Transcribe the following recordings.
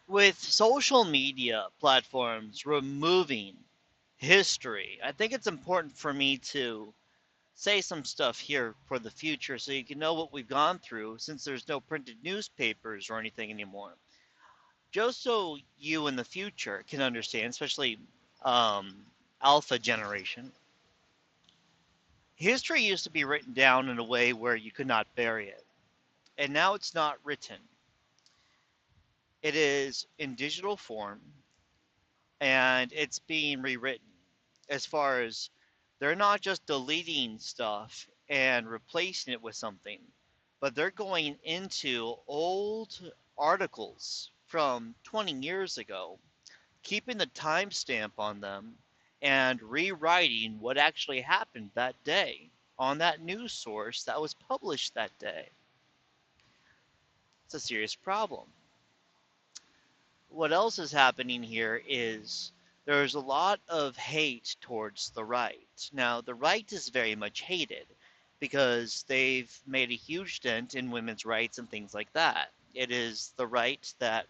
With social media platforms removing history, I think it's important for me to say some stuff here for the future so you can know what we've gone through since there's no printed newspapers or anything anymore. Just so you in the future can understand, especially alpha generation, history used to be written down in a way where you could not bury it. And now it's not written. It is in digital form and it's being rewritten as far as they're not just deleting stuff and replacing it with something, but they're going into old articles from 20 years ago, keeping the timestamp on them, and rewriting what actually happened that day on that news source that was published that day. It's a serious problem. What else is happening here is there's a lot of hate towards the right. Now, the right is very much hated because they've made a huge dent in women's rights and things like that. It is the right that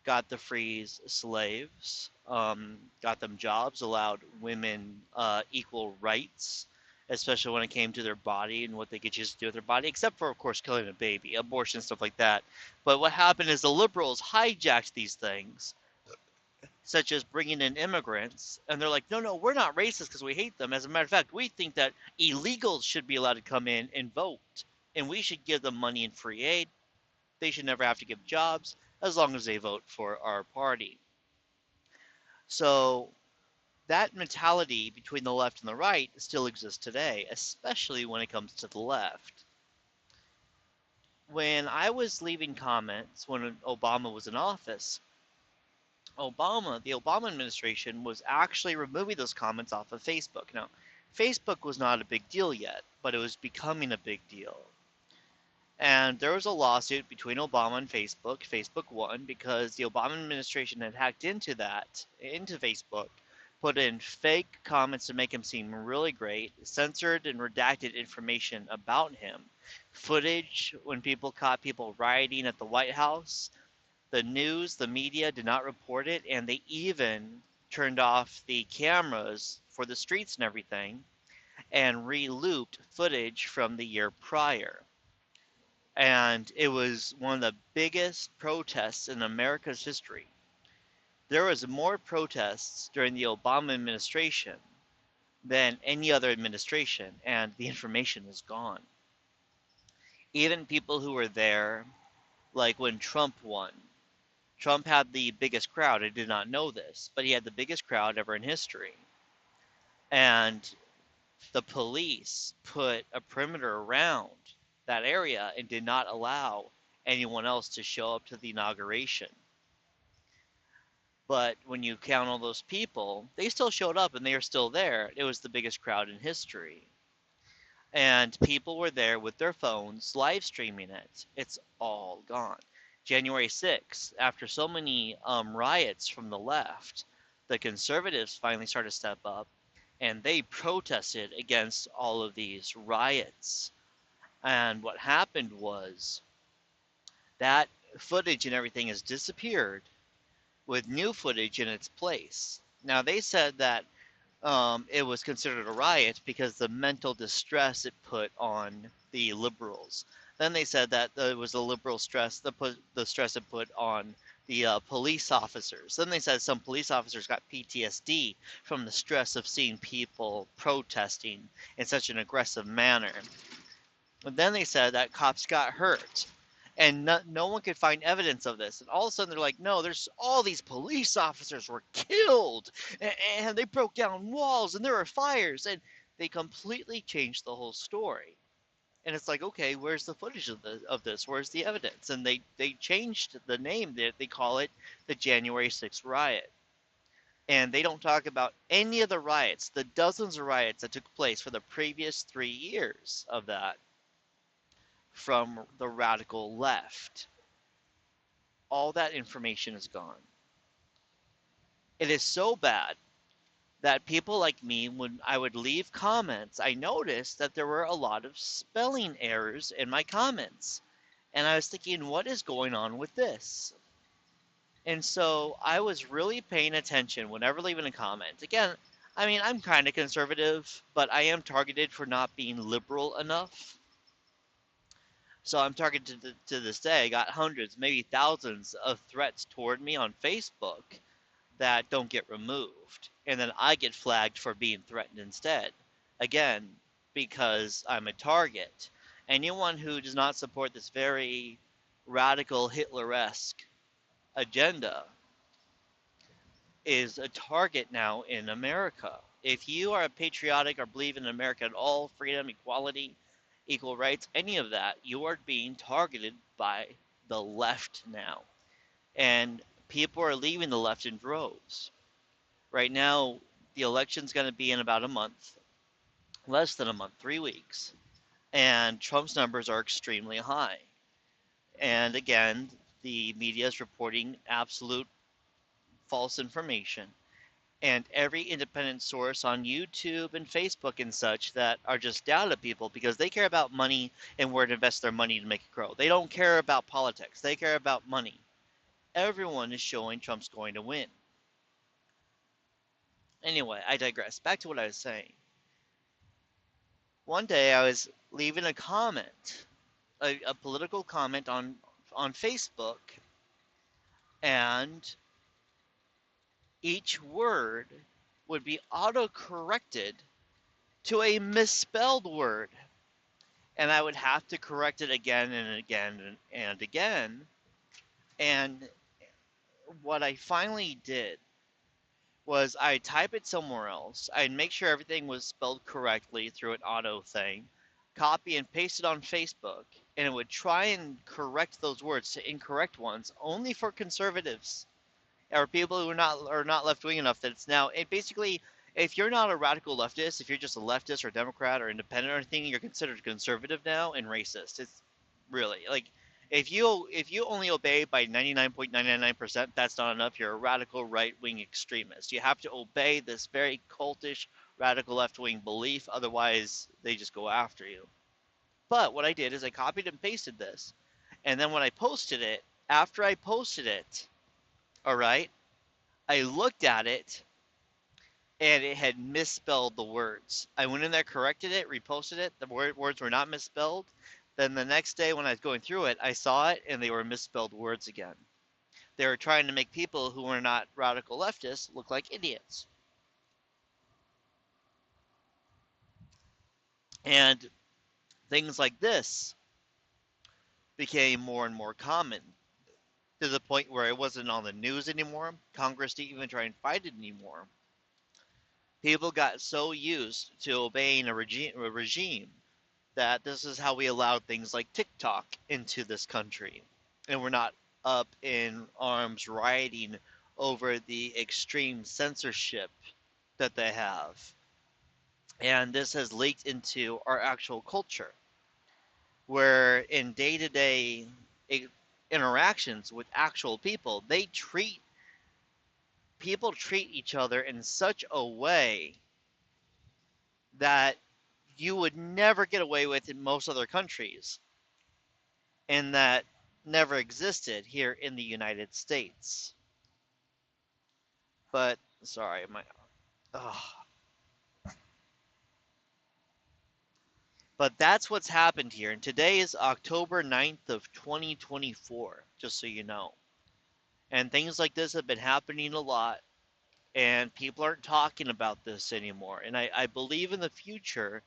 got the frees slaves, got them jobs, allowed women equal rights, especially when it came to their body and what they could just do with their body, except for, of course, killing a baby, abortion, stuff like that. But what happened is the liberals hijacked these things, such as bringing in immigrants, and they're like, no, no, we're not racist because we hate them. As a matter of fact, we think that illegals should be allowed to come in and vote, and we should give them money and free aid. They should never have to give jobs as long as they vote for our party. So that mentality between the left and the right still exists today, especially when it comes to the left. When I was leaving comments when Obama was in office, the Obama administration was actually removing those comments off of Facebook. Now, Facebook was not a big deal yet, but it was becoming a big deal. And there was a lawsuit between Obama and Facebook. Facebook won because the Obama administration had hacked into Facebook, put in fake comments to make him seem really great, censored and redacted information about him, footage when people caught people rioting at the White House. The news, the media did not report it, and they even turned off the cameras for the streets and everything and re-looped footage from the year prior. And it was one of the biggest protests in America's history. There was more protests during the Obama administration than any other administration, and the information is gone. Even people who were there, like when Trump won, Trump had the biggest crowd. I did not know this, but he had the biggest crowd ever in history. And the police put a perimeter around that area and did not allow anyone else to show up to the inauguration. But when you count all those people, they still showed up and they are still there. It was the biggest crowd in history. And people were there with their phones live streaming it. It's all gone. January 6th, after so many riots from the left, the conservatives finally started to step up and they protested against all of these riots. And what happened was that footage and everything has disappeared with new footage in its place. Now, they said that it was considered a riot because the mental distress it put on the liberals. Then they said that it was the liberal stress, the stress it put on the police officers. Then they said some police officers got PTSD from the stress of seeing people protesting in such an aggressive manner. But then they said that cops got hurt. And no one could find evidence of this. And all of a sudden they're like, no, there's all these police officers were killed and they broke down walls and there were fires. And they completely changed the whole story. And it's like, okay, where's the footage of this? Where's the evidence? And they changed the name. They call it the January 6th riot. And they don't talk about any of the riots, the dozens of riots that took place for the previous 3 years of that from the radical left. All that information is gone. It is so bad that people like me, when I would leave comments, I noticed that there were a lot of spelling errors in my comments. And I was thinking, what is going on with this? And so I was really paying attention whenever leaving a comment. Again, I mean, I'm kind of conservative, but I am targeted for not being liberal enough. So I'm targeted to this day. I got hundreds, maybe thousands of threats toward me on Facebook that don't get removed. And then I get flagged for being threatened instead. Again, because I'm a target. Anyone who does not support this very radical Hitler-esque agenda is a target now in America. If you are patriotic or believe in America at all, freedom, equality, equal rights, any of that, you are being targeted by the left now. And people are leaving the left in droves. Right now, the election's going to be in about a month, less than a month, 3 weeks. And Trump's numbers are extremely high. And again, the media is reporting absolute false information. And every independent source on YouTube and Facebook and such that are just data people because they care about money and where to invest their money to make it grow. They don't care about politics. They care about money. Everyone is showing Trump's going to win. Anyway, I digress. Back to what I was saying. One day I was leaving a comment, a political comment on Facebook, and each word would be auto-corrected to a misspelled word. And I would have to correct it again and again and again. And what I finally did was I'd type it somewhere else. I'd make sure everything was spelled correctly through an auto thing, copy and paste it on Facebook, and it would try and correct those words to incorrect ones only for conservatives or people who are not left wing enough that it's now it basically if you're not a radical leftist, if you're just a leftist or Democrat or independent or anything, you're considered conservative now and racist. It's really like if you only obey by 99.999%, that's not enough. You're a radical right wing extremist. You have to obey this very cultish radical left wing belief, otherwise they just go after you. But what I did is I copied and pasted this, and then when I posted it, after I posted it, all right, I looked at it and it had misspelled the words. I went in there, corrected it, reposted it. The words were not misspelled. Then the next day when I was going through it, I saw it and they were misspelled words again. They were trying to make people who were not radical leftists look like idiots. And things like this became more and more common to the point where it wasn't on the news anymore. Congress didn't even try and fight it anymore. People got so used to obeying a regime that this is how we allowed things like TikTok into this country. And we're not up in arms rioting over the extreme censorship that they have. And this has leaked into our actual culture, where in day-to-day interactions with actual people, people treat each other in such a way that you would never get away with in most other countries, and that never existed here in the United States. But sorry, but that's what's happened here. And today is October 9th of 2024, just so you know. And things like this have been happening a lot, and people aren't talking about this anymore. And I believe in the future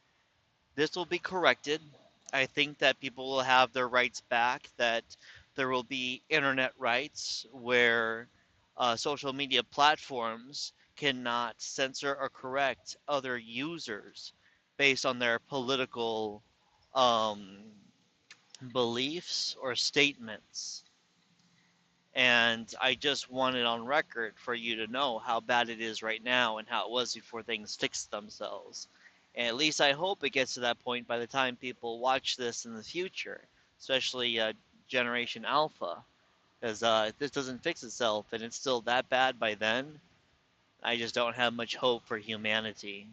this will be corrected. I think that people will have their rights back, that there will be internet rights where social media platforms cannot censor or correct other users based on their political um, beliefs or statements. And I just want it on record for you to know how bad it is right now and how it was before things fixed themselves. And at least I hope it gets to that point by the time people watch this in the future, especially Generation Alpha, because if this doesn't fix itself and it's still that bad by then, I just don't have much hope for humanity.